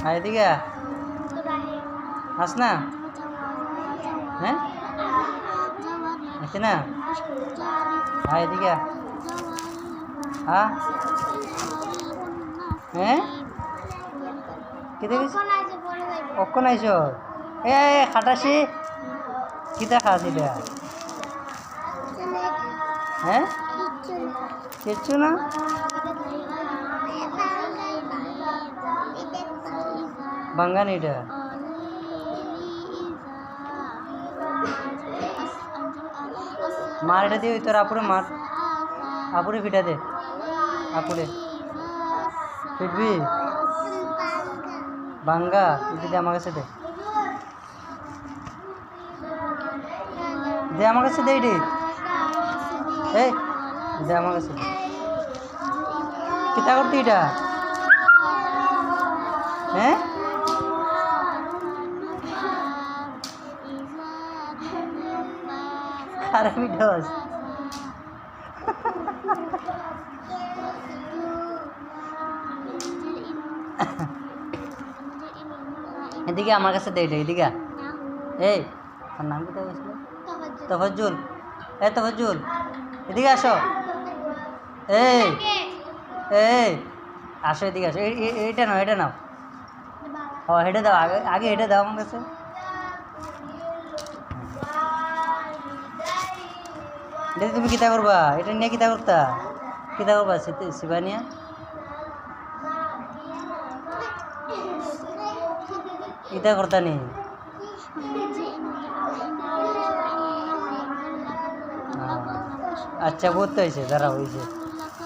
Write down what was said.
আয় এদিকে আস না। হ্যাঁ আছে না, আয় এদিকে হ্যাঁ কি দেখিস কখন আইস এ খাটাসি কিতা খাস এটা? হ্যাঁ কিচ্ছু না। বাঙ্গান এটা মার, এটা দিয়ে তোর আপুরে মার, আপুরে ফিটা দে, আপুরে ফিটবি বাঙ্গা এটা দে আমার কাছে দে, দে আমার কাছে দে, এটি এই দে আমার কাছে দে। কিতা করতি এটা? হ্যাঁ আরে মিঠোস এদিকে আমার কাছে দে এটা, এদিকে এই তার নাম কোথায় বলছিল? তফাজ্জুল, এ তফাজ্জুল এদিকে আসো, এই এই আসো এদিকে আসো, এটা নাও, এটা নাও, ও হেঁটে দাও, আগে আগে হেঁটে দাও আমার কাছে। এটা তুমি কিতা করবা? এটা নিয়ে কিতা করতা? কিতা করবা শিবা নিয়ে? কিতা করতা নি? আচ্ছা বহুত তো হয়েছে, দাঁড়াও হয়েছে।